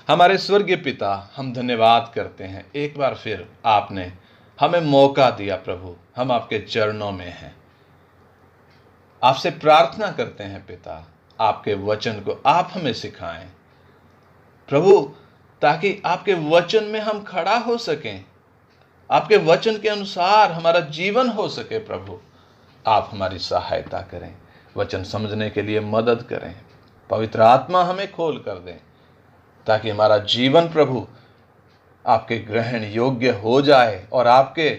हमारे स्वर्गीय पिता, हम धन्यवाद करते हैं एक बार फिर आपने हमें मौका दिया प्रभु, हम आपके चरणों में हैं। आपसे प्रार्थना करते हैं पिता, आपके वचन को आप हमें सिखाएं प्रभु, ताकि आपके वचन में हम खड़ा हो सकें, आपके वचन के अनुसार हमारा जीवन हो सके। प्रभु आप हमारी सहायता करें, वचन समझने के लिए मदद करें, पवित्र आत्मा हमें खोल कर दें, ताकि हमारा जीवन प्रभु आपके ग्रहण योग्य हो जाए और आपके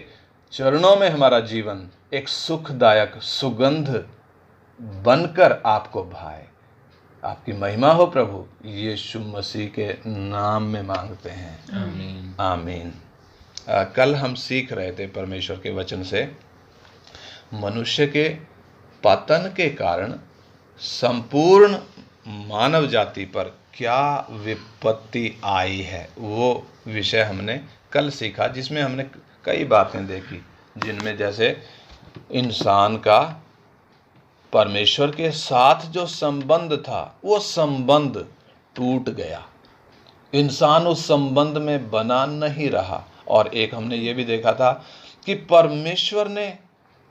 चरणों में हमारा जीवन एक सुखदायक सुगंध बनकर आपको भाए। आपकी महिमा हो प्रभु, यीशु मसीह के नाम में मांगते हैं, आमीन आमीन। कल हम सीख रहे थे परमेश्वर के वचन से मनुष्य के पतन के कारण संपूर्ण मानव जाति पर क्या विपत्ति आई है, वो विषय हमने कल सीखा, जिसमें हमने कई बातें देखी, जिनमें जैसे इंसान का परमेश्वर के साथ जो संबंध था वो संबंध टूट गया, इंसान उस संबंध में बना नहीं रहा। और एक हमने ये भी देखा था कि परमेश्वर ने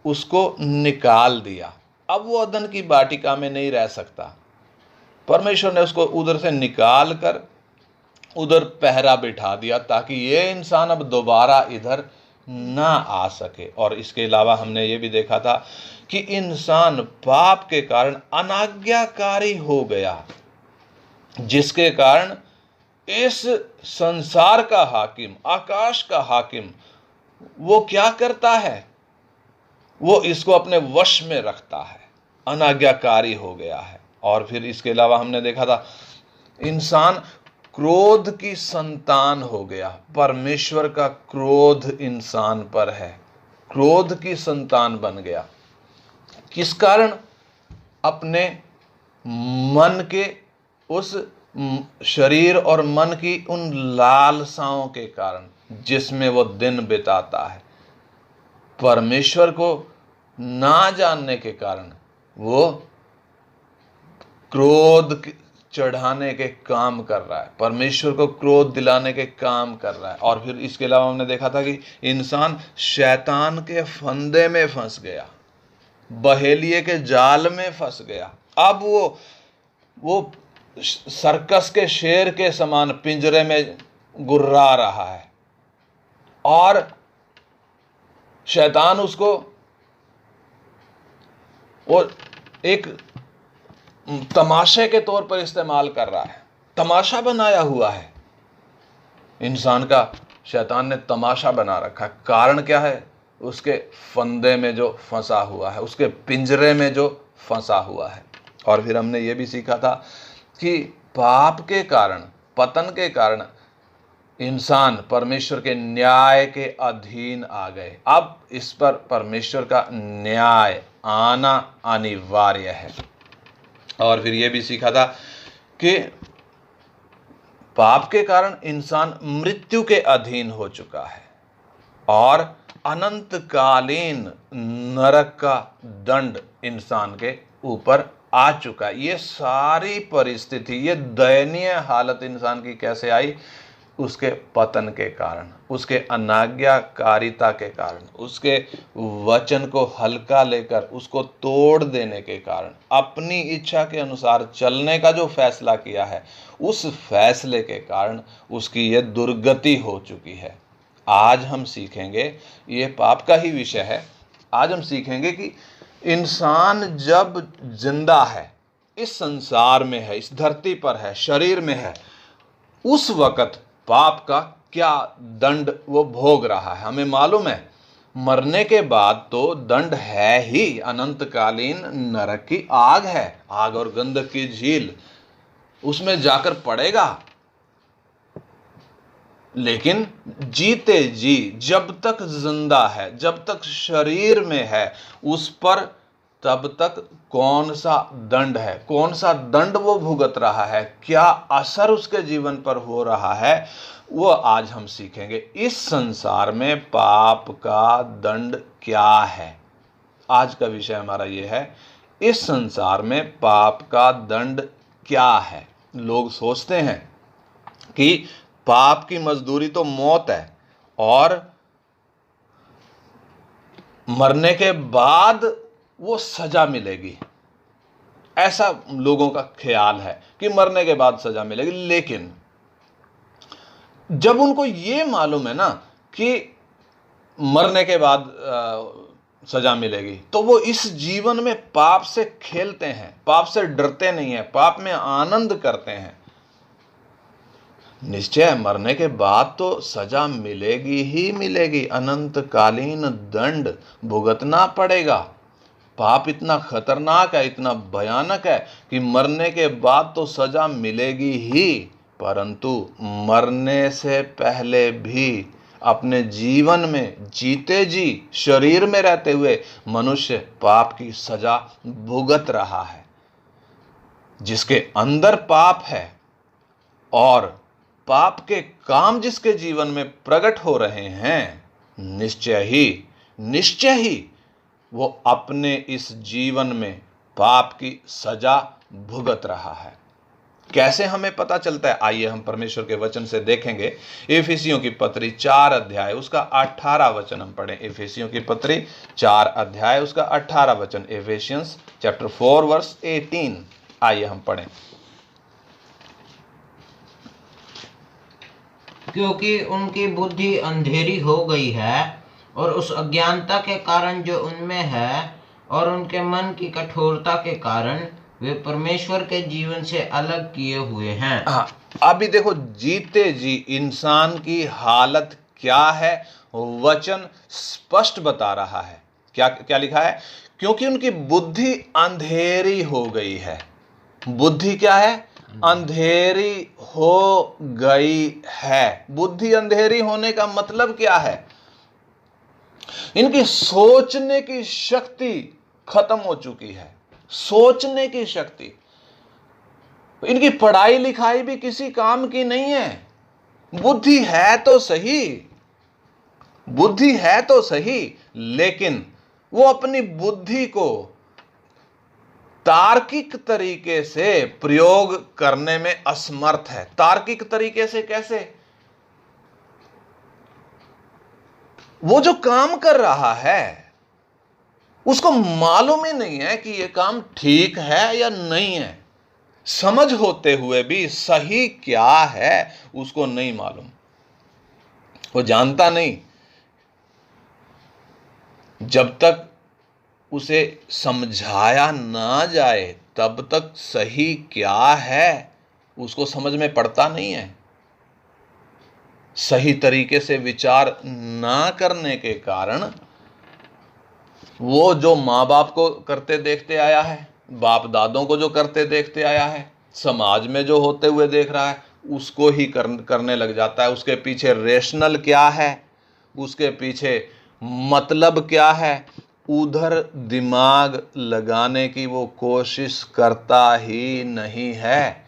उसको निकाल दिया, अब वो अदन की वाटिका में नहीं रह सकता। परमेश्वर ने उसको उधर से निकाल कर उधर पहरा बिठा दिया, ताकि ये इंसान अब दोबारा इधर ना आ सके। और इसके अलावा हमने ये भी देखा था कि इंसान पाप के कारण अनाज्ञाकारी हो गया, जिसके कारण इस संसार का हाकिम, आकाश का हाकिम, वो क्या करता है, वो इसको अपने वश में रखता है, अनाज्ञाकारी हो गया है। और फिर इसके अलावा हमने देखा था इंसान क्रोध की संतान हो गया, परमेश्वर का क्रोध इंसान पर है, क्रोध की संतान बन गया। किस कारण? अपने मन के उस शरीर और मन की उन लालसाओं के कारण, जिसमें वो दिन बिताता है। परमेश्वर को ना जानने के कारण वो क्रोध चढ़ाने के काम कर रहा है, परमेश्वर को क्रोध दिलाने के काम कर रहा है। और फिर इसके अलावा हमने देखा था कि इंसान शैतान के फंदे में फंस गया, बहेलिए के जाल में फंस गया। अब वो सर्कस के शेर के समान पिंजरे में गुर्रा रहा है, और शैतान उसको वो एक तमाशे के तौर पर इस्तेमाल कर रहा है, तमाशा बनाया हुआ है इंसान का, शैतान ने तमाशा बना रखा है। कारण क्या है? उसके फंदे में जो फंसा हुआ है, उसके पिंजरे में जो फंसा हुआ है। और फिर हमने ये भी सीखा था कि पाप के कारण, पतन के कारण इंसान परमेश्वर के न्याय के अधीन आ गए। अब इस पर परमेश्वर का न्याय आना अनिवार्य है। और फिर ये भी सीखा था कि पाप के कारण इंसान मृत्यु के अधीन हो चुका है और अनंतकालीन नरक का दंड इंसान के ऊपर आ चुका है। ये सारी परिस्थिति, ये दयनीय हालत इंसान की कैसे आई? उसके पतन के कारण, उसके अनाज्ञाकारिता के कारण, उसके वचन को हल्का लेकर उसको तोड़ देने के कारण, अपनी इच्छा के अनुसार चलने का जो फैसला किया है, उस फैसले के कारण उसकी ये दुर्गति हो चुकी है। आज हम सीखेंगे, ये पाप का ही विषय है, आज हम सीखेंगे कि इंसान जब जिंदा है, इस संसार में है, इस धरती पर है, शरीर में है, उस वक्त पाप का क्या दंड वो भोग रहा है। हमें मालूम है मरने के बाद तो दंड है ही, अनंतकालीन नरक की आग है, आग और गंधक की झील, उसमें जाकर पड़ेगा। लेकिन जीते जी जब तक जिंदा है, जब तक शरीर में है, उस पर तब तक कौन सा दंड है, कौन सा दंड वो भुगत रहा है, क्या असर उसके जीवन पर हो रहा है, वो आज हम सीखेंगे। इस संसार में पाप का दंड क्या है, आज का विषय हमारा ये है, इस संसार में पाप का दंड क्या है। लोग सोचते हैं कि पाप की मजदूरी तो मौत है और मरने के बाद वो सजा मिलेगी। ऐसा लोगों का ख्याल है कि मरने के बाद सजा मिलेगी, लेकिन जब उनको ये मालूम है ना कि मरने के बाद सजा मिलेगी, तो वो इस जीवन में पाप से खेलते हैं, पाप से डरते नहीं है, पाप में आनंद करते हैं। निश्चय मरने के बाद तो सजा मिलेगी ही मिलेगी, अनंतकालीन दंड भुगतना पड़ेगा। पाप इतना खतरनाक है, इतना भयानक है कि मरने के बाद तो सजा मिलेगी ही, परंतु मरने से पहले भी अपने जीवन में जीते जी शरीर में रहते हुए मनुष्य पाप की सजा भुगत रहा है। जिसके अंदर पाप है और पाप के काम जिसके जीवन में प्रकट हो रहे हैं, निश्चय ही वो अपने इस जीवन में पाप की सजा भुगत रहा है। कैसे हमें पता चलता है? आइए हम परमेश्वर के वचन से देखेंगे। इफिसियों की पत्री 4 अध्याय उसका 18 वचन हम पढ़ें। इफिसियों की पत्री 4 अध्याय उसका 18 वचन, एफिशियंस चैप्टर 4 वर्स 18। आइए हम पढ़ें। क्योंकि उनकी बुद्धि अंधेरी हो गई है और उस अज्ञानता के कारण जो उनमें है, और उनके मन की कठोरता के कारण वे परमेश्वर के जीवन से अलग किए हुए हैं। हाँ, अभी देखो जीते जी इंसान की हालत क्या है, वचन स्पष्ट बता रहा है। क्या क्या लिखा है? क्योंकि उनकी बुद्धि अंधेरी हो गई है। बुद्धि क्या है? अंधेरी हो गई है। बुद्धि अंधेरी होने का मतलब क्या है? इनकी सोचने की शक्ति खत्म हो चुकी है। सोचने की शक्ति, इनकी पढ़ाई लिखाई भी किसी काम की नहीं है। बुद्धि है तो सही, बुद्धि है तो सही, लेकिन वो अपनी बुद्धि को तार्किक तरीके से प्रयोग करने में असमर्थ है। तार्किक तरीके से कैसे? वो जो काम कर रहा है उसको मालूम ही नहीं है कि ये काम ठीक है या नहीं है। समझ होते हुए भी सही क्या है उसको नहीं मालूम, वो जानता नहीं। जब तक उसे समझाया ना जाए तब तक सही क्या है उसको समझ में पड़ता नहीं है। सही तरीके से विचार ना करने के कारण वो जो माँ बाप को करते देखते आया है, बाप दादों को जो करते देखते आया है, समाज में जो होते हुए देख रहा है, उसको ही करने लग जाता है। उसके पीछे रेशनल क्या है, उसके पीछे मतलब क्या है, उधर दिमाग लगाने की वो कोशिश करता ही नहीं है।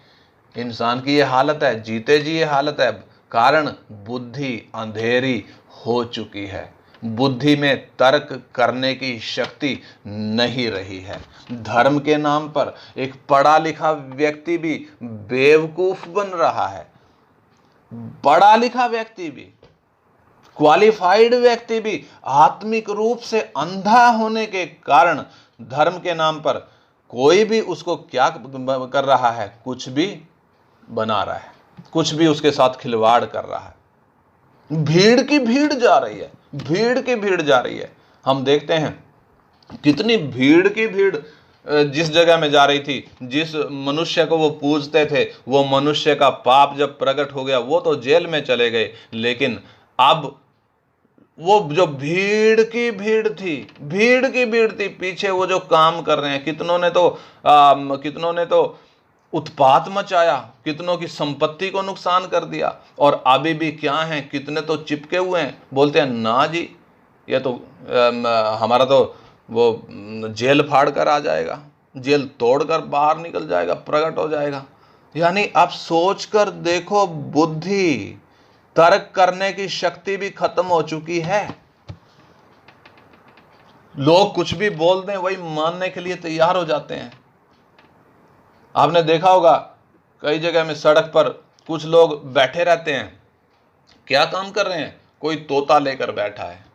इंसान की ये हालत है, जीते जी ये हालत है, कारण बुद्धि अंधेरी हो चुकी है। बुद्धि में तर्क करने की शक्ति नहीं रही है। धर्म के नाम पर एक पढ़ा लिखा व्यक्ति भी बेवकूफ बन रहा है। पढ़ा लिखा व्यक्ति भी, क्वालिफाइड व्यक्ति भी आत्मिक रूप से अंधा होने के कारण धर्म के नाम पर कोई भी उसको क्या कर रहा है, कुछ भी बना रहा है, कुछ भी उसके साथ खिलवाड़ कर रहा है। भीड़ की भीड़ जा रही है, भीड़ की भीड़ जा रही है। हम देखते हैं कितनी भीड़ की भीड़ जिस जगह में जा रही थी, जिस मनुष्य को वो पूजते थे, वो मनुष्य का पाप जब प्रकट हो गया वो तो जेल में चले गए, लेकिन अब वो जो भीड़ की भीड़ थी पीछे वो जो काम कर रहे हैं, कितनों ने तो उत्पात मचाया, कितनों की संपत्ति को नुकसान कर दिया, और अभी भी क्या हैं, कितने तो चिपके हुए हैं। बोलते हैं ना जी ये तो हमारा तो वो जेल फाड़ कर आ जाएगा, जेल तोड़कर बाहर निकल जाएगा, प्रकट हो जाएगा। यानी आप सोच कर देखो, बुद्धि तर्क करने की शक्ति भी खत्म हो चुकी है। लोग कुछ भी बोल दें वही मानने के लिए तैयार हो जाते हैं। आपने देखा होगा कई जगह में सड़क पर कुछ लोग बैठे रहते हैं, क्या काम कर रहे हैं? कोई तोता लेकर बैठा है,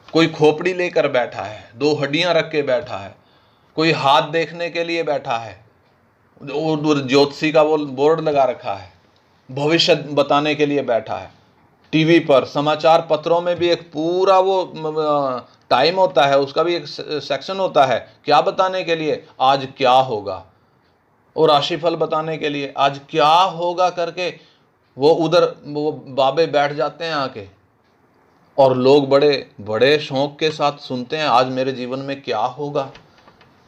कोई खोपड़ी लेकर बैठा है, 2 हड्डियां रख के बैठा है, कोई हाथ देखने के लिए बैठा है, और ज्योतिषी का वो बोर्ड लगा रखा है, भविष्य बताने के लिए बैठा है। टीवी पर, समाचार पत्रों में भी एक पूरा वो टाइम होता है, उसका भी एक सेक्शन होता है, क्या बताने के लिए? आज क्या होगा, और राशिफल बताने के लिए आज क्या होगा करके वो उधर वो बाबे बैठ जाते हैं आके, और लोग बड़े बड़े शौक के साथ सुनते हैं आज मेरे जीवन में क्या होगा।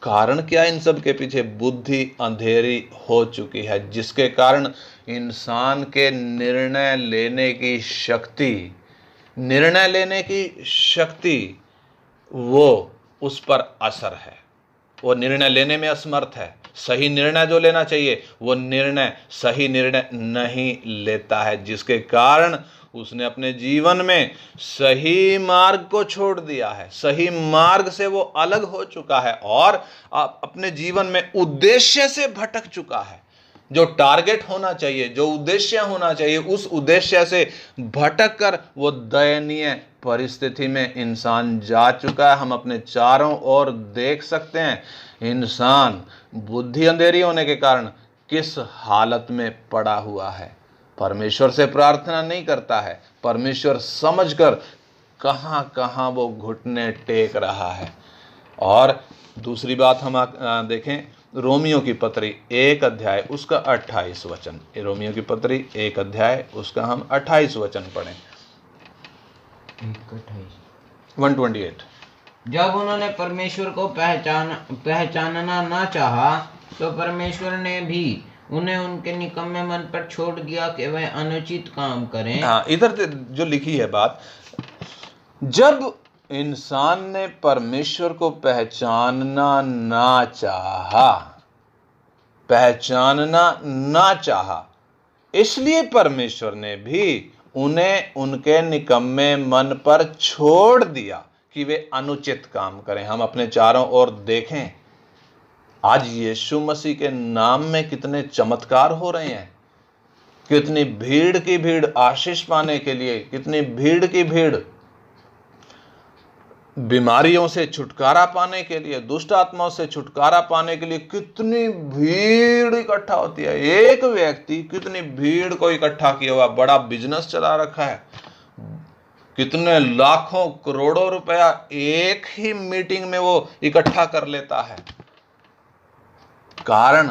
कारण क्या? इन सब के पीछे बुद्धि अंधेरी हो चुकी है, जिसके कारण इंसान के निर्णय लेने की शक्ति वो उस पर असर है, वो निर्णय लेने में असमर्थ है। सही निर्णय जो लेना चाहिए वो सही निर्णय नहीं लेता है, जिसके कारण उसने अपने जीवन में सही मार्ग को छोड़ दिया है, सही मार्ग से वो अलग हो चुका है और अपने जीवन में उद्देश्य से भटक चुका है। जो टारगेट होना चाहिए, जो उद्देश्य होना चाहिए, उस उद्देश्य से भटक कर वो दयनीय परिस्थिति में इंसान जा चुका है। हम अपने चारों ओर देख सकते हैं इंसान बुद्धि अंधेरी होने के कारण किस हालत में पड़ा हुआ है। परमेश्वर से प्रार्थना नहीं करता है, परमेश्वर समझकर कहां कहां वो घुटने टेक रहा है। और दूसरी बात हम देखें, रोमियो की पत्री 1 अध्याय उसका 28 वचन। रोमियो की पत्री 1 अध्याय उसका हम 28 वचन पढ़ें। 128। जब उन्होंने परमेश्वर को पहचानना ना चाहा, तो परमेश्वर ने भी उन्हें उनके निकम्मे मन पर छोड़ दिया कि वह अनुचित काम करें। हाँ, इधर जो लिखी है बात, जब इंसान ने परमेश्वर को पहचानना ना चाहा, इसलिए परमेश्वर ने भी उन्हें उनके निकम्मे मन पर छोड़ दिया कि वे अनुचित काम करें। हम अपने चारों ओर देखें, आज यीशु मसीह के नाम में कितने चमत्कार हो रहे हैं, कितनी भीड़ की भीड़ आशीष पाने के लिए, कितनी भीड़ की भीड़ बीमारियों से छुटकारा पाने के लिए, दुष्ट आत्माओं से छुटकारा पाने के लिए कितनी भीड़ इकट्ठा होती है। एक व्यक्ति कितनी भीड़ को इकट्ठा किया हुआ, बड़ा बिजनेस चला रखा है, कितने लाखों करोड़ों रुपया एक ही मीटिंग में वो इकट्ठा कर लेता है। कारण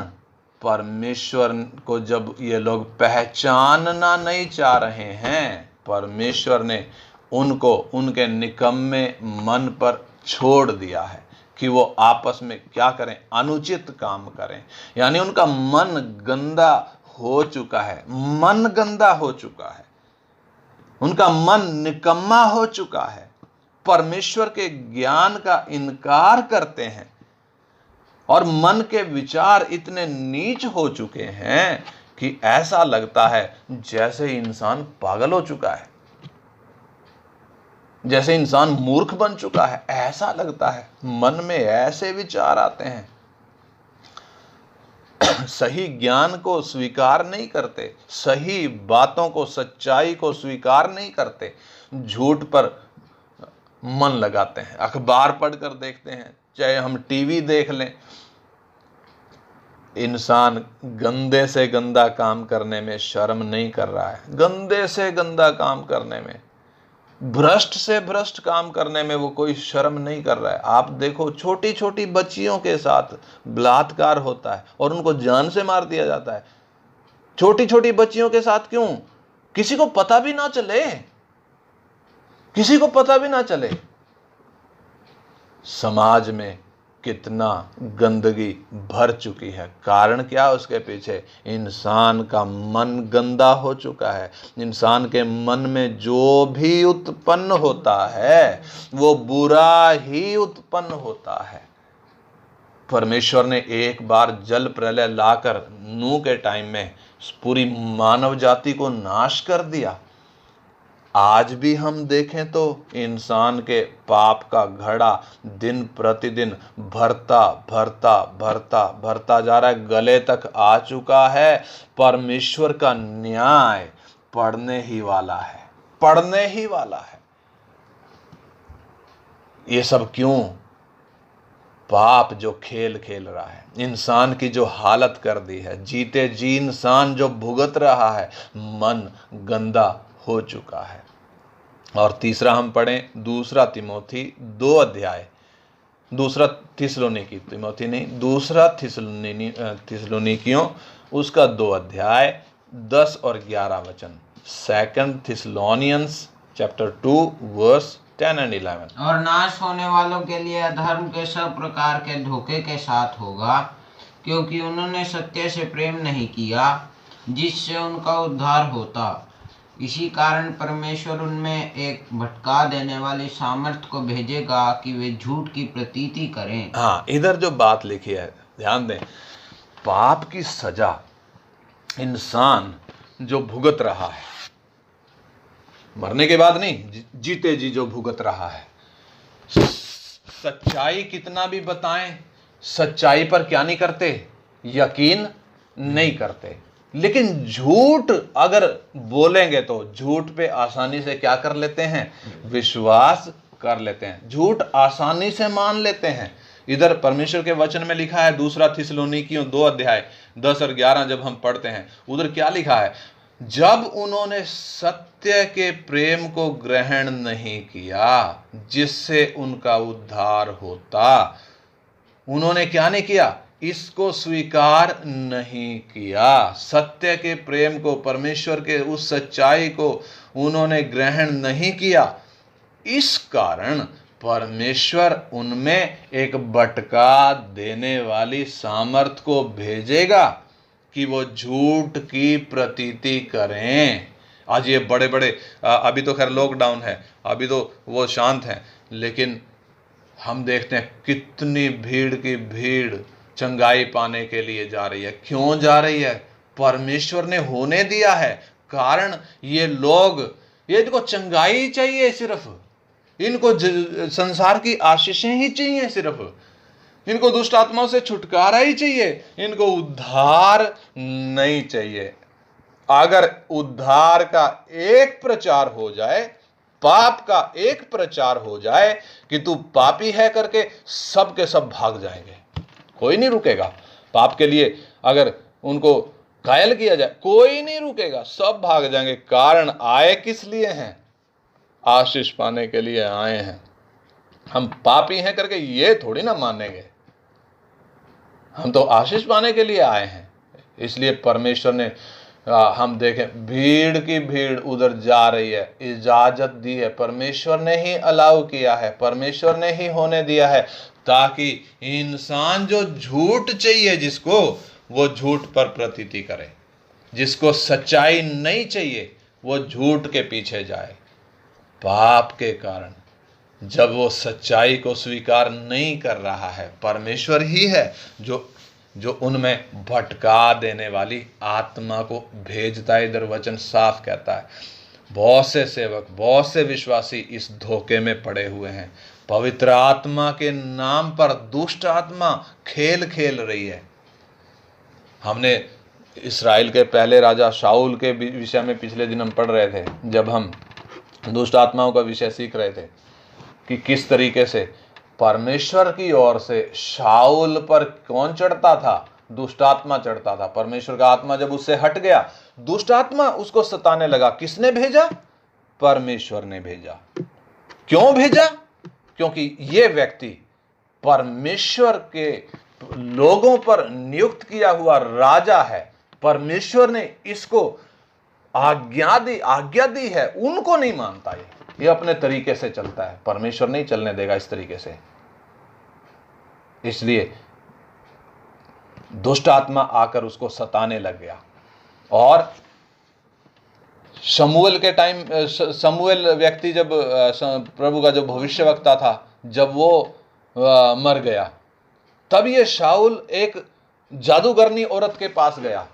परमेश्वर को जब ये लोग पहचानना नहीं चाह रहे हैं, परमेश्वर ने उनको उनके निकम्मे मन पर छोड़ दिया है कि वो आपस में क्या करें? अनुचित काम करें। यानी उनका मन गंदा हो चुका है, मन गंदा हो चुका है, उनका मन निकम्मा हो चुका है, परमेश्वर के ज्ञान का इनकार करते हैं और मन के विचार इतने नीच हो चुके हैं कि ऐसा लगता है जैसे इंसान पागल हो चुका है, जैसे इंसान मूर्ख बन चुका है। ऐसा लगता है, मन में ऐसे विचार आते हैं। सही ज्ञान को स्वीकार नहीं करते, सही बातों को, सच्चाई को स्वीकार नहीं करते, झूठ पर मन लगाते हैं। अखबार पढ़कर देखते हैं, चाहे हम टीवी देख लें, इंसान गंदे से गंदा काम करने में शर्म नहीं कर रहा है, गंदे से गंदा काम करने में, भ्रष्ट से भ्रष्ट काम करने में वो कोई शर्म नहीं कर रहा है। आप देखो, छोटी छोटी बच्चियों के साथ बलात्कार होता है और उनको जान से मार दिया जाता है। छोटी छोटी बच्चियों के साथ क्यों? किसी को पता भी ना चले, किसी को पता भी ना चले। समाज में कितना गंदगी भर चुकी है। कारण क्या? उसके पीछे इंसान का मन गंदा हो चुका है। इंसान के मन में जो भी उत्पन्न होता है वो बुरा ही उत्पन्न होता है। परमेश्वर ने एक बार जल प्रलय लाकर नूह के टाइम में पूरी मानव जाति को नाश कर दिया। आज भी हम देखें तो इंसान के पाप का घड़ा दिन प्रतिदिन भरता भरता भरता भरता जा रहा है, गले तक आ चुका है। परमेश्वर का न्याय पड़ने ही वाला है, पड़ने ही वाला है। ये सब क्यों? पाप जो खेल खेल रहा है, इंसान की जो हालत कर दी है, जीते जी इंसान जो भुगत रहा है, मन गंदा हो चुका है। और तीसरा हम पढ़ें दूसरा तिमोथी 2 अध्याय, दूसरा थिस्सलुनीकियों उसका 2 अध्याय 10 और 11 वचन। 2 थिस्सलुनियंस चैप्टर 2 वर्स 10 and 11। और नाश होने वालों के लिए अधर्म के सब प्रकार के धोखे के साथ होगा, क्योंकि उन्होंने सत्य से प्रेम नहीं किया जिससे उनका उद्धार होता। इसी कारण परमेश्वर उनमें एक भटका देने वाली सामर्थ्य को भेजेगा कि वे झूठ की प्रतीति करें। हाँ, इधर जो बात लिखी है ध्यान दें, पाप की सजा इंसान जो भुगत रहा है, मरने के बाद नहीं, जीते जी जो भुगत रहा है। सच्चाई कितना भी बताएं, सच्चाई पर क्या नहीं करते? यकीन नहीं करते। लेकिन झूठ अगर बोलेंगे तो झूठ पे आसानी से क्या कर लेते हैं? विश्वास कर लेते हैं, झूठ आसानी से मान लेते हैं। इधर परमेश्वर के वचन में लिखा है, दूसरा थिस्सलुनीकियों 2 अध्याय 10 और 11 जब हम पढ़ते हैं, उधर क्या लिखा है? जब उन्होंने सत्य के प्रेम को ग्रहण नहीं किया जिससे उनका उद्धार होता, उन्होंने क्या नहीं किया? इसको स्वीकार नहीं किया। सत्य के प्रेम को, परमेश्वर के उस सच्चाई को उन्होंने ग्रहण नहीं किया। इस कारण परमेश्वर उनमें एक भटका देने वाली सामर्थ को भेजेगा कि वो झूठ की प्रतीति करें। आज ये बड़े बड़े, अभी तो खैर लॉकडाउन है, अभी तो वो शांत हैं, लेकिन हम देखते हैं कितनी भीड़ की भीड़ चंगाई पाने के लिए जा रही है। क्यों जा रही है? परमेश्वर ने होने दिया है। कारण ये लोग, ये इनको चंगाई चाहिए, सिर्फ इनको संसार की आशीषें ही चाहिए, सिर्फ इनको दुष्ट आत्माओं से छुटकारा ही चाहिए, इनको उद्धार नहीं चाहिए। अगर उद्धार का एक प्रचार हो जाए, पाप का एक प्रचार हो जाए कि तू पापी है करके, सब के सब भाग जाएंगे, कोई नहीं रुकेगा। पाप के लिए अगर उनको घायल किया जाए, कोई नहीं रुकेगा, सब भाग जाएंगे। कारण आए किस लिए हैं? आशीष पाने के लिए आए हैं। हम पापी हैं करके ये थोड़ी ना मानेंगे, हम तो आशीष पाने के लिए आए हैं। इसलिए परमेश्वर ने, हम देखें भीड़ की भीड़ उधर जा रही है, इजाजत दी है, परमेश्वर ने ही अलाउ किया है, परमेश्वर ने ही होने दिया है, ताकि इंसान जो झूठ चाहिए जिसको, वो झूठ पर प्रतीति करे। जिसको सच्चाई नहीं चाहिए वो झूठ के पीछे जाए। पाप के कारण जब वो सच्चाई को स्वीकार नहीं कर रहा है, परमेश्वर ही है जो उनमें भटका देने वाली आत्मा को भेजता है। इधर वचन साफ कहता है, बहुत से सेवक, बहुत से विश्वासी इस धोखे में पड़े हुए हैं। पवित्र आत्मा के नाम पर दुष्ट आत्मा खेल खेल रही है। हमने इस्राएल के पहले राजा शाऊल के विषय में पिछले दिन हम पढ़ रहे थे, जब हम दुष्ट आत्माओं का विषय सीख रहे थे कि किस तरीके से परमेश्वर की ओर से शाऊल पर कौन चढ़ता था? दुष्ट आत्मा चढ़ता था। परमेश्वर का आत्मा जब उससे हट गया, दुष्ट आत्मा उसको सताने लगा। किसने भेजा? परमेश्वर ने भेजा। क्यों भेजा? क्योंकि ये व्यक्ति परमेश्वर के लोगों पर नियुक्त किया हुआ राजा है। परमेश्वर ने इसको आज्ञा दी है, उनको नहीं मानता। ये अपने तरीके से चलता है, परमेश्वर नहीं चलने देगा इस तरीके से। इसलिए दुष्ट आत्मा आकर उसको सताने लग गया। और शमूएल के टाइम, शमूएल व्यक्ति जब प्रभु का जो भविष्यवक्ता था, जब वो मर गया, तब ये शाऊल एक जादूगरनी औरत के पास गया।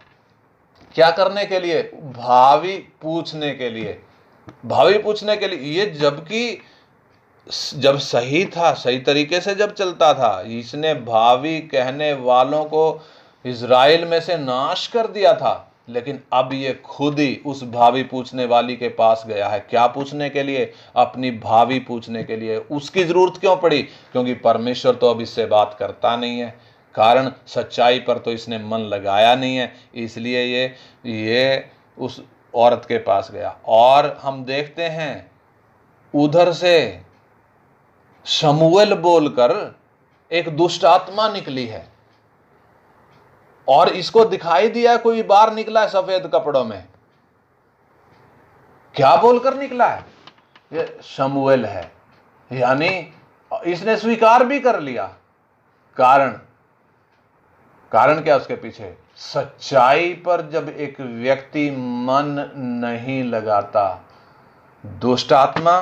क्या करने के लिए? भावी पूछने के लिए। भावी पूछने के लिए, ये जबकि जब सही था, सही तरीके से जब चलता था, इसने भावी कहने वालों को इज़राइल में से नाश कर दिया था, लेकिन अब ये खुद ही उस भावी पूछने वाली के पास गया है। क्या पूछने के लिए? अपनी भावी पूछने के लिए। उसकी जरूरत क्यों पड़ी? क्योंकि परमेश्वर तो अब इससे बात करता नहीं है, कारण सच्चाई पर तो इसने मन लगाया नहीं है, इसलिए ये उस औरत के पास गया। और हम देखते हैं उधर से शमूएल बोलकर एक दुष्ट आत्मा निकली है, और इसको दिखाई दिया कोई बाहर निकला है सफेद कपड़ों में। क्या बोलकर निकला है? ये शमूएल है, यानी इसने स्वीकार भी कर लिया। कारण क्या उसके पीछे? सच्चाई पर जब एक व्यक्ति मन नहीं लगाता, दुष्ट आत्मा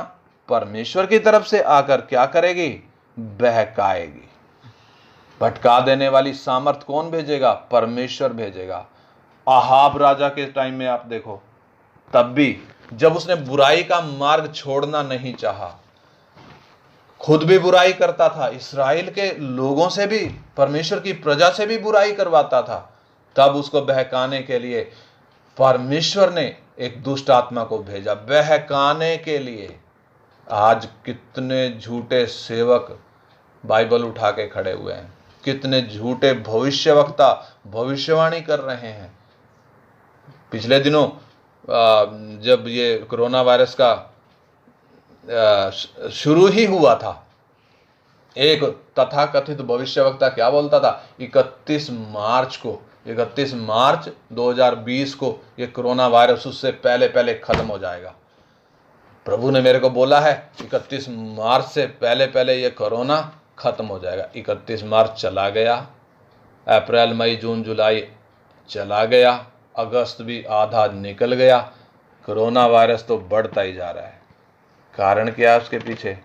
परमेश्वर की तरफ से आकर क्या करेगी? बहकाएगी। भटका देने वाली सामर्थ कौन भेजेगा? परमेश्वर भेजेगा। आहाब राजा के टाइम में आप देखो, तब भी जब उसने बुराई का मार्ग छोड़ना नहीं चाहा, खुद भी बुराई करता था, इस्राएल के लोगों से भी, परमेश्वर की प्रजा से भी बुराई करवाता था, तब उसको बहकाने के लिए परमेश्वर ने एक दुष्ट आत्मा को भेजा, बहकाने के लिए। आज कितने झूठे सेवक बाइबल उठा के खड़े हुए हैं, कितने झूठे भविष्यवक्ता भविष्यवाणी कर रहे हैं। पिछले दिनों जब ये कोरोना वायरस का शुरू ही हुआ था, एक तथाकथित भविष्यवक्ता क्या बोलता था? 31 मार्च 2020 को ये कोरोना वायरस उससे पहले पहले खत्म हो जाएगा। प्रभु ने मेरे को बोला है 31 मार्च से पहले पहले ये कोरोना खत्म हो जाएगा। 31 मार्च चला गया, अप्रैल मई जून जुलाई चला गया, अगस्त भी आधा निकल गया, कोरोना वायरस तो बढ़ता ही जा रहा है। कारण क्या है उसके पीछे?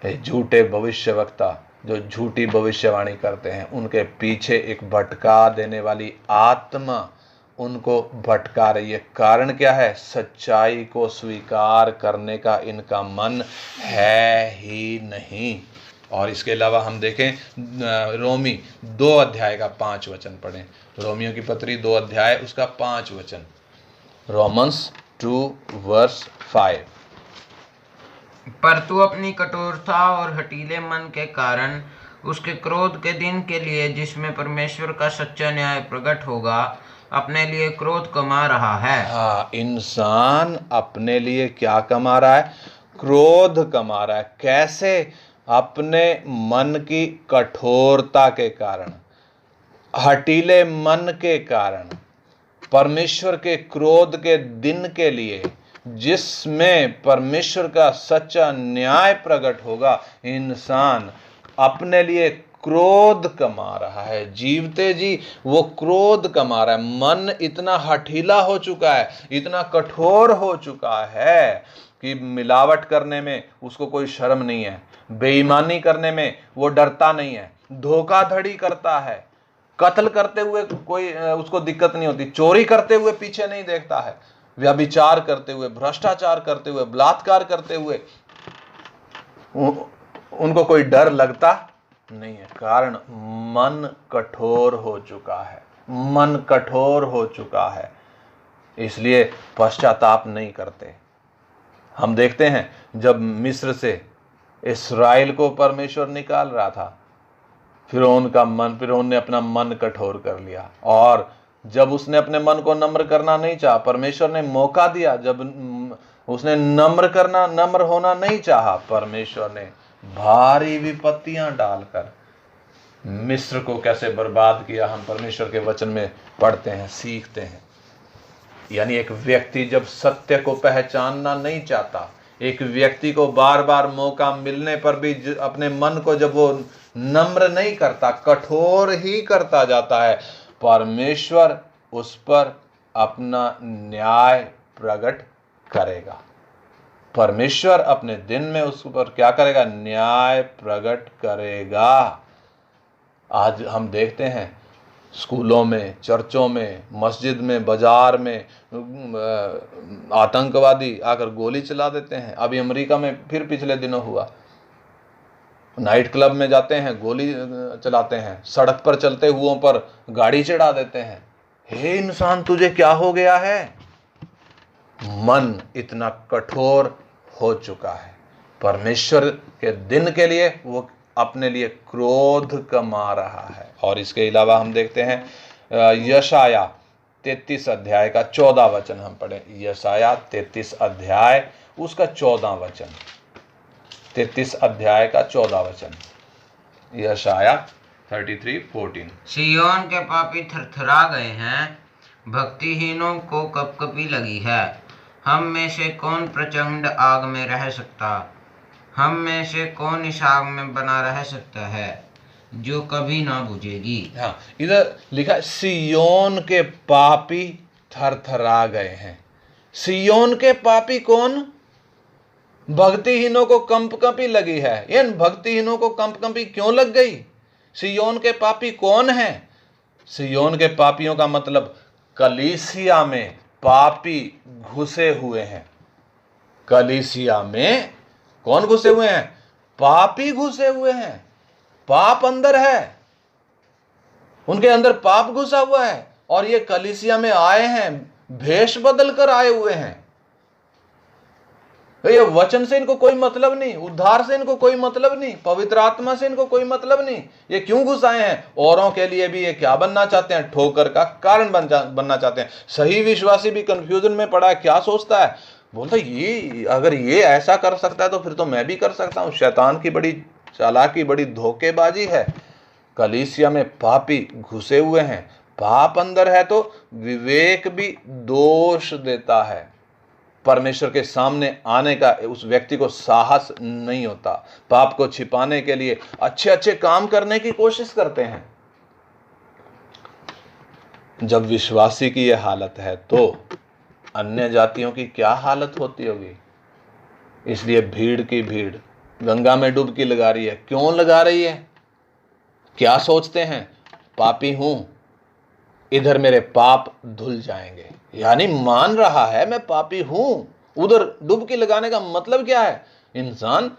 झूठे भविष्यवक्ता जो झूठी भविष्यवाणी करते हैं, उनके पीछे एक भटका देने वाली आत्मा उनको भटका रही है। कारण क्या है? सच्चाई को स्वीकार करने का इनका मन है ही नहीं। और इसके अलावा हम देखें रोमी 2 अध्याय का 5 वचन पढ़ें। रोमियों की पत्री 2 अध्याय उसका 5 वचन। Romans 2 verse 5। पर तू अपनी कठोरता और हठीले मन के कारण उसके क्रोध के दिन के लिए, जिसमें परमेश्वर का सच्चा न्याय प्रकट होगा, अपने लिए क्रोध कमा रहा है। हाँ, इंसान अपने लिए क्या कमा रहा है? क्रोध कमा रहा है। कैसे? अपने मन की कठोरता के कारण, हठीले मन के कारण, परमेश्वर के क्रोध के दिन के लिए, जिसमें परमेश्वर का सच्चा न्याय प्रकट होगा, इंसान अपने लिए क्रोध कमा रहा है। जीवते जी वो क्रोध कमा रहा है। मन इतना हठीला हो चुका है, इतना कठोर हो चुका है कि मिलावट करने में उसको कोई शर्म नहीं है, बेईमानी करने में वो डरता नहीं है, धोखाधड़ी करता है, कत्ल करते हुए कोई उसको दिक्कत नहीं होती, चोरी करते हुए पीछे नहीं देखता है, व्यभिचार करते हुए, भ्रष्टाचार करते हुए, बलात्कार करते हुए उनको कोई डर लगता नहीं है। कारण मन कठोर हो चुका है, मन कठोर हो चुका है, इसलिए पश्चाताप नहीं करते। हम देखते हैं जब मिस्र से इस्राएल को परमेश्वर निकाल रहा था, फिरौन ने अपना मन कठोर कर लिया, और जब उसने अपने मन को नम्र करना नहीं चाहा, परमेश्वर ने मौका दिया, जब उसने नम्र होना नहीं चाहा, परमेश्वर ने भारी विपत्तियां डालकर मिस्र को कैसे बर्बाद किया, हम परमेश्वर के वचन में पढ़ते हैं, सीखते हैं। यानी एक व्यक्ति जब सत्य को पहचानना नहीं चाहता, एक व्यक्ति को बार बार मौका मिलने पर भी अपने मन को जब वो नम्र नहीं करता, कठोर ही करता जाता है, परमेश्वर उस पर अपना न्याय प्रकट करेगा। परमेश्वर अपने दिन में उस पर क्या करेगा? न्याय प्रकट करेगा। आज हम देखते हैं स्कूलों में, चर्चों में, मस्जिद में, बाजार में आतंकवादी आकर गोली चला देते हैं। अभी अमेरिका में फिर पिछले दिनों हुआ, नाइट क्लब में जाते हैं, गोली चलाते हैं, सड़क पर चलते हुओं पर गाड़ी चढ़ा देते हैं। हे इंसान, तुझे क्या हो गया है? मन इतना कठोर हो चुका है। परमेश्वर के दिन के लिए वो अपने लिए क्रोध कमा रहा है। और इसके अलावा हम देखते हैं यशाया 33 अध्याय का 14 वचन हम पढ़ें। यशाया 33 अध्याय उसका 14 वचन, 33 अध्याय का 14 वचन, यशाया 33:14। सिय्योन के पापी थरथरा गए हैं, भक्तिहीनों को कपकपी लगी है। हम में से कौन प्रचंड आग में रह सकता? हम में से कौन इस आग में बना रह सकता है जो कभी ना बुझेगी? हाँ, इधर लिखा सिय्योन के पापी थरथरा गए हैं। सिय्योन के पापी कौन? भक्तिहीनों को कंपकंपी लगी है। इन भक्तिहीनों को कंपकंपी क्यों लग गई? सिय्योन के पापी कौन है? सिय्योन के पापियों का मतलब कलीसिया में पापी घुसे हुए हैं। कलीसिया में कौन घुसे हुए हैं? पापी घुसे हुए हैं। पाप अंदर है, उनके अंदर पाप घुसा हुआ है और ये कलीसिया में आए हैं, भेष बदल कर आए हुए हैं। ये वचन से इनको कोई मतलब नहीं, उद्धार से इनको कोई मतलब नहीं, पवित्र आत्मा से इनको कोई मतलब नहीं। ये क्यों घुस आए हैं? औरों के लिए भी ये क्या बनना चाहते हैं? ठोकर का कारण बनना चाहते हैं। सही विश्वासी भी कंफ्यूजन में पड़ा है। क्या सोचता है? बोलता ये अगर ये ऐसा कर सकता है तो फिर तो मैं भी कर सकता हूँ। शैतान की बड़ी चालाकी, बड़ी धोखेबाजी है। कलीसिया में पापी घुसे हुए हैं। पाप अंदर है तो विवेक भी दोष देता है। परमेश्वर के सामने आने का उस व्यक्ति को साहस नहीं होता। पाप को छिपाने के लिए अच्छे अच्छे काम करने की कोशिश करते हैं। जब विश्वासी की यह हालत है तो अन्य जातियों की क्या हालत होती होगी? इसलिए भीड़ की भीड़ गंगा में डुबकी लगा रही है। क्यों लगा रही है? क्या सोचते हैं? पापी हूं, इधर मेरे पाप धुल जाएंगे। यानी मान रहा है मैं पापी हूं। उधर डुबकी लगाने का मतलब क्या है? इंसान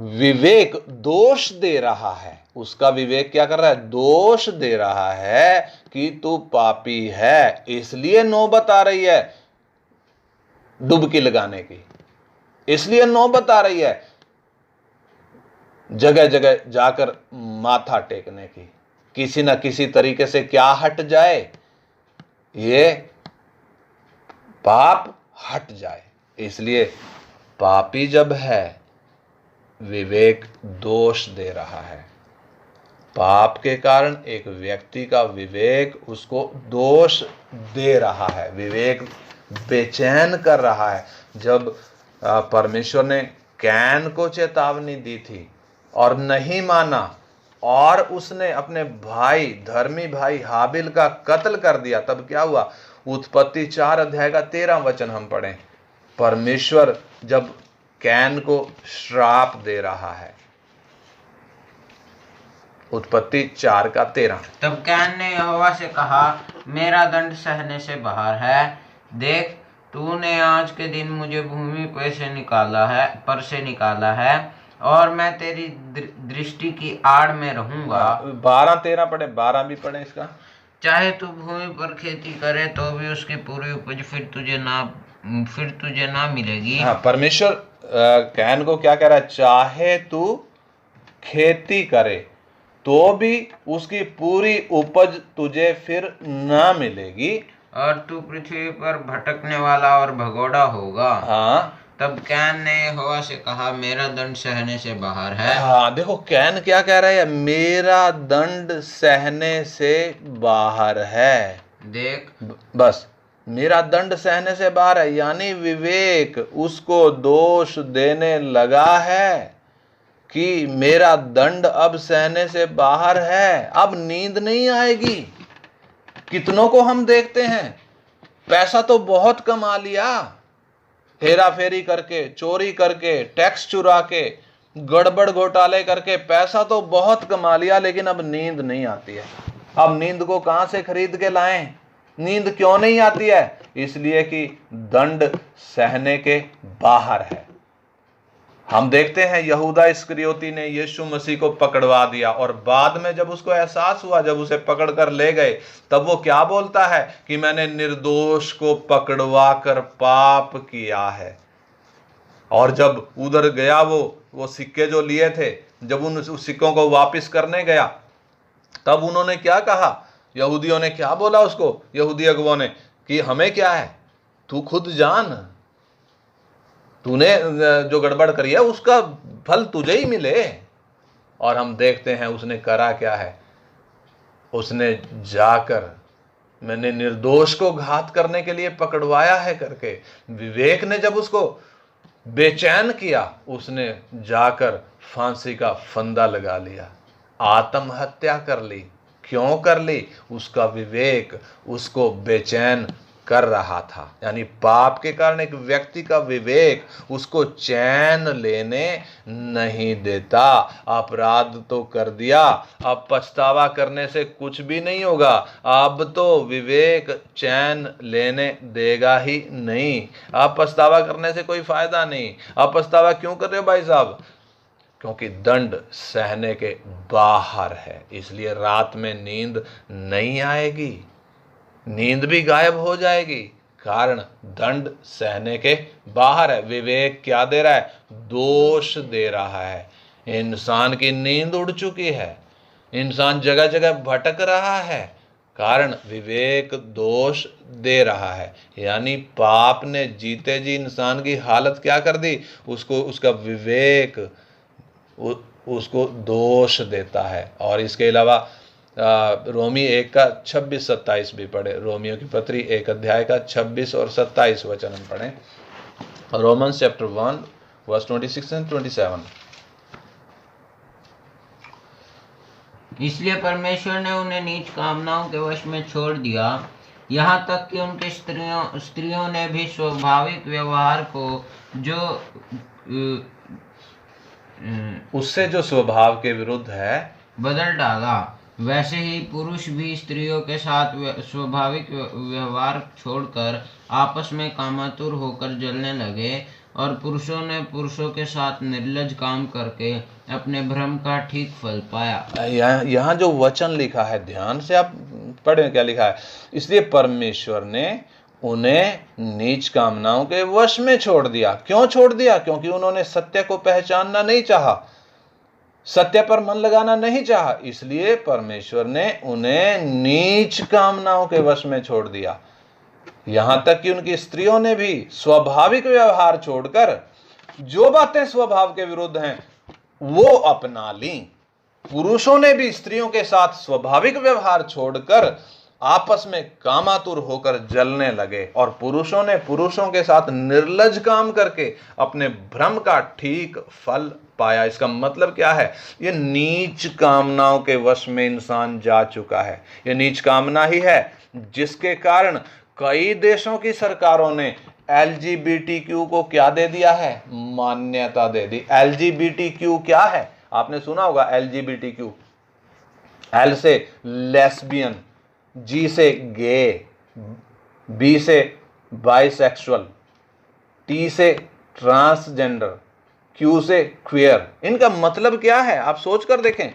विवेक दोष दे रहा है। उसका विवेक क्या कर रहा है? दोष दे रहा है कि तू पापी है, इसलिए नौबत आ रही है डुबकी लगाने की, इसलिए नौबत आ रही है जगह जगह जाकर माथा टेकने की। किसी न किसी तरीके से क्या हट जाए, ये पाप हट जाए। इसलिए पापी जब है, विवेक दोष दे रहा है। पाप के कारण एक व्यक्ति का विवेक उसको दोष दे रहा है, विवेक बेचैन कर रहा है। जब परमेश्वर ने कैन को चेतावनी दी थी और नहीं माना और उसने अपने भाई, धर्मी भाई हाबिल का कत्ल कर दिया, तब क्या हुआ? उत्पत्ति 4 अध्याय का 13 वचन हम पढ़ें। परमेश्वर जब कैन को श्राप दे रहा है, उत्पत्ति 4 का 13। तब कैन ने यहोवा से कहा, मेरा दंड सहने से बाहर है। देख, तूने आज के दिन मुझे भूमि पर से निकाला है और मैं तेरी दृष्टि की आड़ में रहूंगा। 12-13 पढ़े, 12 भी पढ़े इसका। चाहे तू भूमि पर खेती करे तो भी उसकी पूरी उपज फिर तुझे ना मिलेगी। हाँ, परमेश्वर कैन को क्या कह रहा है? चाहे तू खेती करे तो भी उसकी पूरी उपज तुझे फिर ना मिलेगी और तू पृथ्वी पर भटकने वाला और भगोड़ा होगा। हाँ, तब कैन ने यहोवा से कहा, मेरा दंड सहने से बाहर है। हाँ, देखो कैन क्या कह रहा है? मेरा दंड सहने से बाहर है। देख, बस मेरा दंड सहने से बाहर है, यानी विवेक उसको दोष देने लगा है कि मेरा दंड अब सहने से बाहर है, अब नींद नहीं आएगी। कितनों को हम देखते हैं, पैसा तो बहुत कमा लिया, हेरा फेरी करके, चोरी करके, टैक्स चुरा के, गड़बड़ घोटाले करके पैसा तो बहुत कमा लिया, लेकिन अब नींद नहीं आती है। अब नींद को कहां से खरीद के लाएं? नींद क्यों नहीं आती है? इसलिए कि दंड सहने के बाहर है। हम देखते हैं यहूदा इस्करियोती ने यीशु मसीह को पकड़वा दिया और बाद में जब उसको एहसास हुआ, जब उसे पकड़ कर ले गए, तब वो क्या बोलता है कि मैंने निर्दोष को पकड़वा कर पाप किया है। और जब उधर गया वो सिक्के जो लिए थे, जब उस सिक्कों को वापस करने गया, तब उन्होंने क्या कहा? यहूदियों ने क्या बोला उसको, यहूदी अगुवों ने, कि हमें क्या है, तू खुद जान, तूने जो गड़बड़ करी है उसका फल तुझे ही मिले। और हम देखते हैं उसने करा क्या है, उसने जाकर मैंने निर्दोष को घात करने के लिए पकड़वाया है करके, विवेक ने जब उसको बेचैन किया, उसने जाकर फांसी का फंदा लगा लिया, आत्महत्या कर ली। क्यों कर ली? उसका विवेक उसको बेचैन कर रहा था। यानी पाप के कारण एक व्यक्ति का विवेक उसको चैन लेने नहीं देता। अपराध तो कर दिया, अब पछतावा करने से कुछ भी नहीं होगा। अब तो विवेक चैन लेने देगा ही नहीं। अब पछतावा करने से कोई फायदा नहीं। अब पछतावा क्यों कर रहे हो भाई साहब? क्योंकि दंड सहने के बाहर है। इसलिए रात में नींद नहीं आएगी, नींद भी गायब हो जाएगी, कारण दंड सहने के बाहर है। विवेक क्या दे रहा है? दोष दे रहा है। इंसान की नींद उड़ चुकी है, इंसान जगह जगह भटक रहा है, कारण विवेक दोष दे रहा है। यानी पाप ने जीते जी इंसान की हालत क्या कर दी? उसको उसका विवेक उसको दोष देता है। और इसके अलावा रोमी 1 का 26-27 भी पढ़े। रोमियो की पत्री 1 अध्याय का 26 और 27 वचन हम पढ़ें। Romans chapter 1 verse 26 and 27। इसलिए परमेश्वर ने उन्हें नीच कामनाओं के वश में छोड़ दिया, यहाँ तक कि उनके स्त्रियों ने भी स्वाभाविक व्यवहार को जो उससे जो स्वभाव के विरुद्ध है बदल डाला। वैसे ही पुरुष भी स्त्रियों के साथ स्वाभाविक व्यवहार छोड़कर आपस में कामातुर होकर जलने लगे, और पुरुषों ने पुरुषों के साथ निर्लज काम करके अपने भ्रम का ठीक फल पाया। यहाँ जो वचन लिखा है, ध्यान से आप पढ़ें क्या लिखा है। इसलिए परमेश्वर ने उन्हें नीच कामनाओं के वश में छोड़ दिया। क्यों छोड़ दिया? क्योंकि उन्होंने सत्य को पहचानना नहीं चाहा, सत्य पर मन लगाना नहीं चाहा। इसलिए परमेश्वर ने उन्हें नीच कामनाओं के वश में छोड़ दिया। यहां तक कि उनकी स्त्रियों ने भी स्वाभाविक व्यवहार छोड़कर जो बातें स्वभाव के विरुद्ध हैं वो अपना ली। पुरुषों ने भी स्त्रियों के साथ स्वाभाविक व्यवहार छोड़कर आपस में कामातुर होकर जलने लगे, और पुरुषों ने पुरुषों के साथ निर्लज काम करके अपने भ्रम का ठीक फल पाया। इसका मतलब क्या है? ये नीच कामनाओं के वश में इंसान जा चुका है। ये नीच कामना ही है जिसके कारण कई देशों की सरकारों ने LGBTQ को क्या दे दिया है? मान्यता दे दी। LGBTQ क्या है? आपने सुना होगा LGBTQ। L से लेस्बियन, G से गे, B से बाइसेक्सुअल, T से ट्रांसजेंडर, Q से क्वियर। इनका मतलब क्या है? आप सोच कर देखें।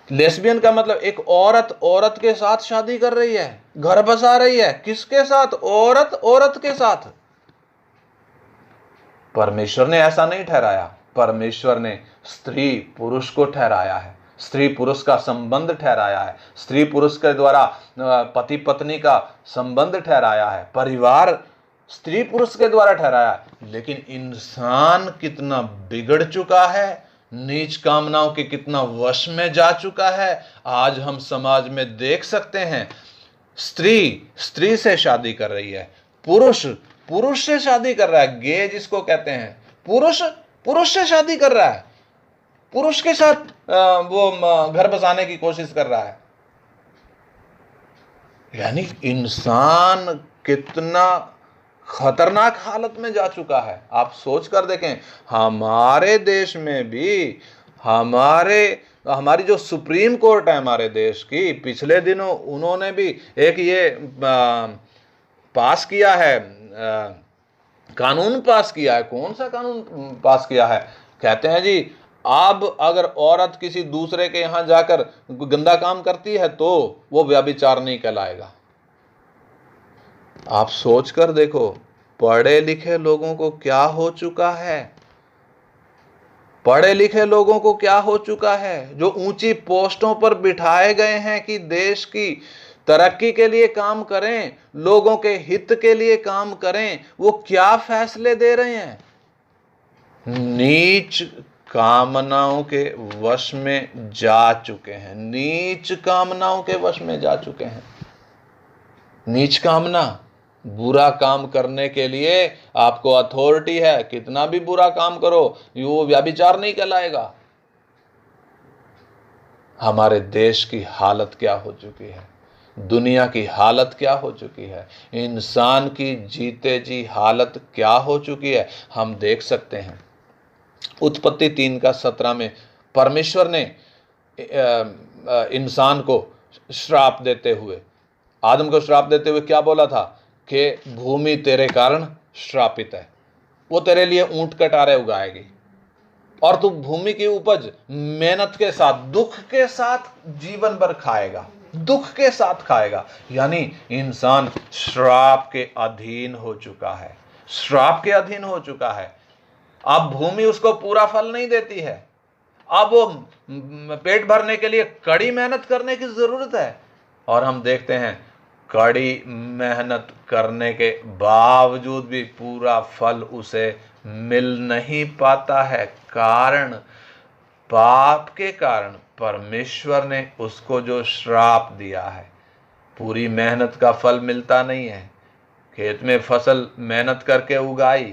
लेस्बियन का मतलब एक औरत औरत के साथ शादी कर रही है, घर बसा रही है। किसके साथ? औरत औरत के साथ। परमेश्वर ने ऐसा नहीं ठहराया। परमेश्वर ने स्त्री पुरुष को ठहराया है, स्त्री पुरुष का संबंध ठहराया है, स्त्री पुरुष के द्वारा पति पत्नी का संबंध ठहराया है, परिवार स्त्री पुरुष के द्वारा ठहराया है। लेकिन इंसान कितना बिगड़ चुका है, नीच कामनाओं के कितना वश में जा चुका है, आज हम समाज में देख सकते हैं। स्त्री स्त्री से शादी कर रही है, पुरुष पुरुष से शादी कर रहा है, गे जिसको कहते हैं, पुरुष पुरुष से शादी कर रहा है, पुरुष के साथ वो घर बसाने की कोशिश कर रहा है। यानी इंसान कितना खतरनाक हालत में जा चुका है। आप सोच कर देखें, हमारे देश में भी हमारी जो सुप्रीम कोर्ट है हमारे देश की, पिछले दिनों उन्होंने भी एक ये पास किया है, कानून पास किया है। कौन सा कानून पास किया है? कहते हैं जी, अब अगर औरत किसी दूसरे के यहां जाकर गंदा काम करती है तो वो व्यभिचार नहीं कहलाएगा। आप सोच कर देखो, पढ़े लिखे लोगों को क्या हो चुका है, पढ़े लिखे लोगों को क्या हो चुका है, जो ऊंची पोस्टों पर बिठाए गए हैं कि देश की तरक्की के लिए काम करें, लोगों के हित के लिए काम करें, वो क्या फैसले दे रहे हैं? नीच कामनाओं के वश में जा चुके हैं, नीच कामनाओं के वश में जा चुके हैं। नीच कामना, बुरा काम करने के लिए आपको अथॉरिटी है, कितना भी बुरा काम करो वो व्यभिचार नहीं कहलाएगा। हमारे देश की हालत क्या हो चुकी है, दुनिया की हालत क्या हो चुकी है, इंसान की जीते जी हालत क्या हो चुकी है, हम देख सकते हैं। उत्पत्ति 3:17 में परमेश्वर ने इंसान को श्राप देते हुए, आदम को श्राप देते हुए क्या बोला था कि भूमि तेरे कारण श्रापित है, वो तेरे लिए ऊंट कटारे उगाएगी और तू भूमि की उपज मेहनत के साथ, दुख के साथ जीवन भर खाएगा, दुख के साथ खाएगा। यानी इंसान श्राप के अधीन हो चुका है, श्राप के अधीन हो चुका है। अब भूमि उसको पूरा फल नहीं देती है, अब वो पेट भरने के लिए कड़ी मेहनत करने की जरूरत है। और हम देखते हैं कड़ी मेहनत करने के बावजूद भी पूरा फल उसे मिल नहीं पाता है। कारण, पाप के कारण परमेश्वर ने उसको जो श्राप दिया है, पूरी मेहनत का फल मिलता नहीं है। खेत में फसल मेहनत करके उगाई,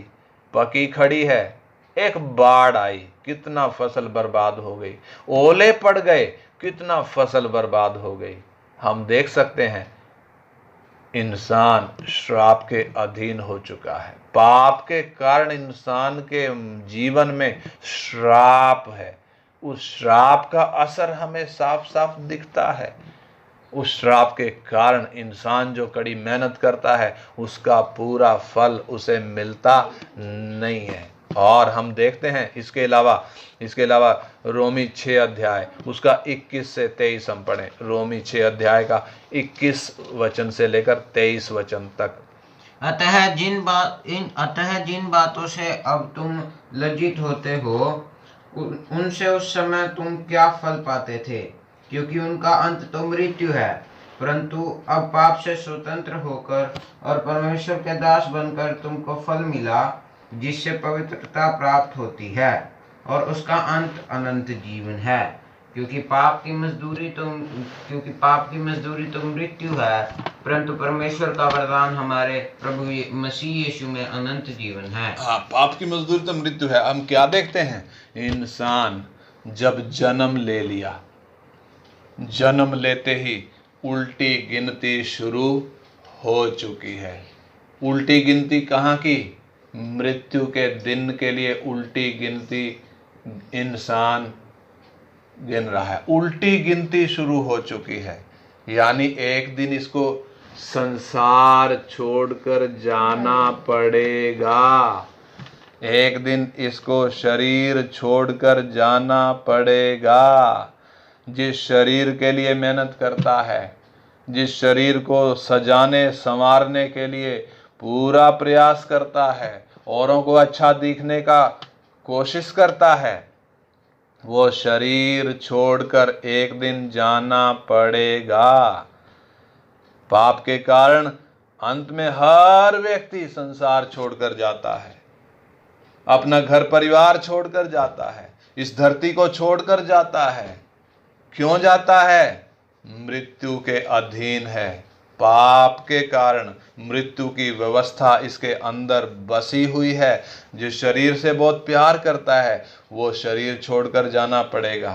पकी खड़ी है, एक बाढ़ आई, कितना फसल बर्बाद हो गई, ओले पड़ गए, कितना फसल बर्बाद हो गई। हम देख सकते हैं इंसान श्राप के अधीन हो चुका है। पाप के कारण इंसान के जीवन में श्राप है। उस श्राप का असर हमें साफ साफ दिखता है। उस श्राप के कारण इंसान जो कड़ी मेहनत करता है उसका पूरा फल उसे मिलता नहीं है। और हम देखते हैं इसके अलावा रोमी 6 अध्याय उसका 21 से 23 हम पढ़ें। रोमी 6 अध्याय का 21 वचन से लेकर 23 वचन तक। अतः जिन बातों से अब तुम लज्जित होते हो उनसे उस समय तुम क्या फल पाते थे, क्योंकि उनका अंत तो मृत्यु है। परंतु अब पाप से स्वतंत्र होकर और परमेश्वर के दास बनकर तुमको फल मिला, जिससे पवित्रता प्राप्त होती है और उसका अंत अनंत जीवन है। क्योंकि पाप की मजदूरी तो मृत्यु है, परंतु परमेश्वर का वरदान हमारे प्रभु मसीह यीशु में अनंत जीवन है। हाँ, पाप की मजदूरी तो मृत्यु है। हम क्या देखते हैं, इंसान जब जन्म ले लिया, जन्म लेते ही उल्टी गिनती शुरू हो चुकी है। उल्टी गिनती कहाँ की? मृत्यु के दिन के लिए उल्टी गिनती इंसान गिन रहा है। उल्टी गिनती शुरू हो चुकी है, यानी एक दिन इसको संसार छोड़कर जाना पड़ेगा। एक दिन इसको शरीर छोड़कर जाना पड़ेगा। जिस शरीर के लिए मेहनत करता है, जिस शरीर को सजाने संवारने के लिए पूरा प्रयास करता है, औरों को अच्छा दिखने का कोशिश करता है, वो शरीर छोड़कर एक दिन जाना पड़ेगा। पाप के कारण अंत में हर व्यक्ति संसार छोड़कर जाता है, अपना घर परिवार छोड़कर जाता है, इस धरती को छोड़कर जाता है। क्यों जाता है? मृत्यु के अधीन है। पाप के कारण मृत्यु की व्यवस्था इसके अंदर बसी हुई है। जिस शरीर से बहुत प्यार करता है वो शरीर छोड़कर जाना पड़ेगा।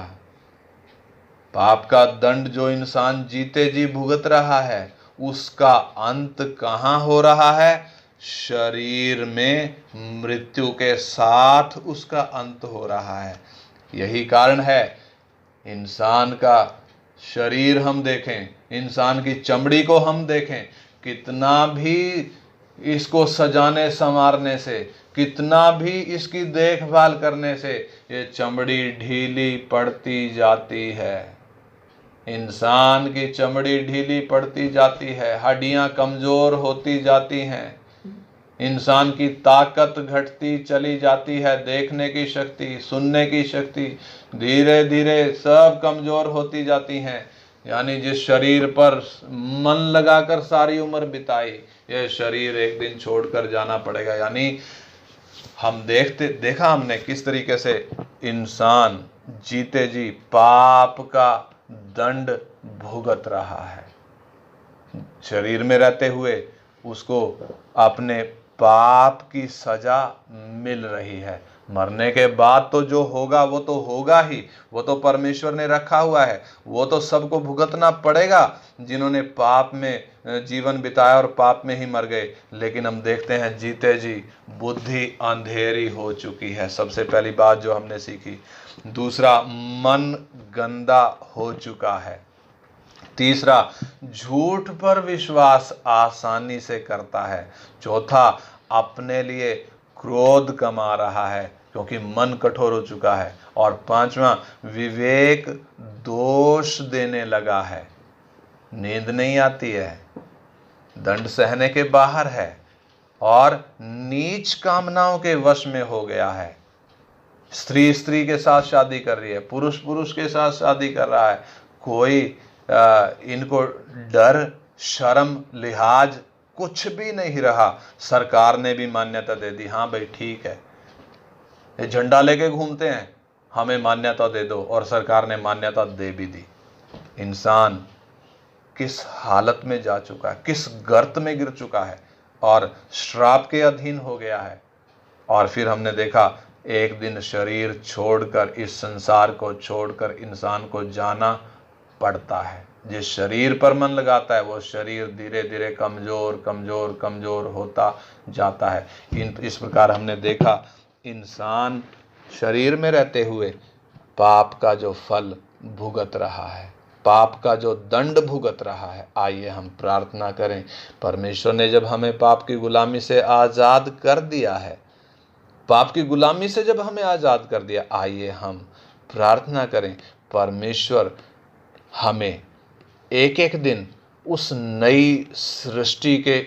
पाप का दंड जो इंसान जीते जी भुगत रहा है उसका अंत कहाँ हो रहा है? शरीर में मृत्यु के साथ उसका अंत हो रहा है। यही कारण है इंसान का शरीर हम देखें, इंसान की चमड़ी को हम देखें, कितना भी इसको सजाने संवारने से, कितना भी इसकी देखभाल करने से ये चमड़ी ढीली पड़ती जाती है। इंसान की चमड़ी ढीली पड़ती जाती है, हड्डियां कमजोर होती जाती हैं, इंसान की ताकत घटती चली जाती है, देखने की शक्ति, सुनने की शक्ति धीरे धीरे सब कमजोर होती जाती हैं। यानी जिस शरीर पर मन लगाकर सारी उम्र बिताई, यह शरीर एक दिन छोड़कर जाना पड़ेगा। यानी हम देखा हमने किस तरीके से इंसान जीते जी पाप का दंड भुगत रहा है। शरीर में रहते हुए उसको अपने पाप की सजा मिल रही है। मरने के बाद तो जो होगा वो तो होगा ही, वो तो परमेश्वर ने रखा हुआ है, वो तो सबको भुगतना पड़ेगा जिन्होंने पाप में जीवन बिताया और पाप में ही मर गए। लेकिन हम देखते हैं जीते जी बुद्धि अंधेरी हो चुकी है, सबसे पहली बात जो हमने सीखी। दूसरा, मन गंदा हो चुका है। तीसरा, झूठ पर विश्वास आसानी से करता है। चौथा, अपने लिए क्रोध कमा रहा है क्योंकि मन कठोर हो चुका है। और पांचवा, विवेक दोष देने लगा है। नींद नहीं आती है, दंड सहने के बाहर है और नीच कामनाओं के वश में हो गया है। स्त्री स्त्री के साथ शादी कर रही है, पुरुष पुरुष के साथ शादी कर रहा है। कोई इनको डर, शर्म, लिहाज कुछ भी नहीं रहा। सरकार ने भी मान्यता दे दी, हाँ भाई ठीक है, ये झंडा लेके घूमते हैं, हमें मान्यता दे दो, और सरकार ने मान्यता दे भी दी। इंसान किस हालत में जा चुका है, किस गर्त में गिर चुका है और श्राप के अधीन हो गया है। और फिर हमने देखा एक दिन शरीर छोड़कर, इस संसार को छोड़कर इंसान को जाना पड़ता है। जिस शरीर पर मन लगाता है वो शरीर धीरे धीरे कमजोर कमजोर कमजोर होता जाता है। इस प्रकार हमने देखा इंसान शरीर में रहते हुए पाप का जो फल भुगत रहा है, पाप का जो दंड भुगत रहा है। आइए हम प्रार्थना करें। परमेश्वर ने जब हमें पाप की गुलामी से आज़ाद कर दिया है, पाप की गुलामी से जब हमें आज़ाद कर दिया, आइए हम प्रार्थना करें परमेश्वर हमें एक एक दिन उस नई सृष्टि के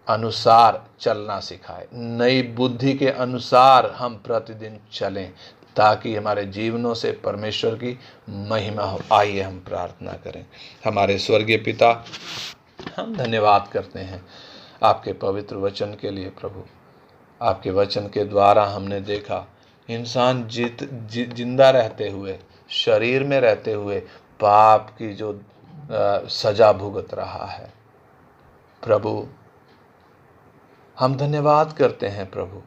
अनुसार चलना सिखाए, नई बुद्धि के अनुसार हम प्रतिदिन चलें, ताकि हमारे जीवनों से परमेश्वर की महिमा हो। आइए हम प्रार्थना करें। हमारे स्वर्गीय पिता, हम धन्यवाद करते हैं आपके पवित्र वचन के लिए। प्रभु, आपके वचन के द्वारा हमने देखा इंसान जिंदा रहते हुए, शरीर में रहते हुए पाप की जो सजा भुगत रहा है। प्रभु, हम धन्यवाद करते हैं प्रभु,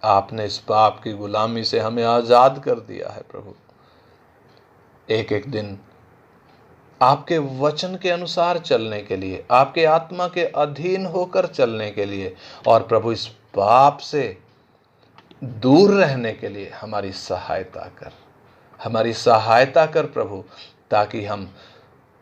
आपने इस पाप की गुलामी से हमें आज़ाद कर दिया है। प्रभु, एक एक दिन आपके वचन के अनुसार चलने के लिए, आपके आत्मा के अधीन होकर चलने के लिए, और प्रभु इस पाप से दूर रहने के लिए हमारी सहायता कर, हमारी सहायता कर प्रभु, ताकि हम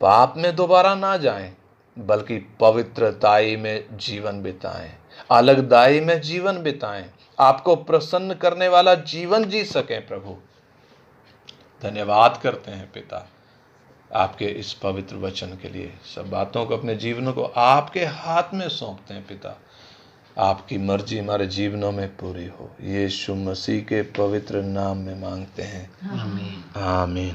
पाप में दोबारा ना जाएं, बल्कि पवित्रताई में जीवन बिताएं, अलगदाई में जीवन बिताएं, आपको प्रसन्न करने वाला जीवन जी सकें। प्रभु, धन्यवाद करते हैं पिता आपके इस पवित्र वचन के लिए। सब बातों को, अपने जीवनों को आपके हाथ में सौंपते हैं पिता। आपकी मर्जी हमारे जीवनों में पूरी हो, यीशु मसीह के पवित्र नाम में मांगते हैं, आमीन। आमीन।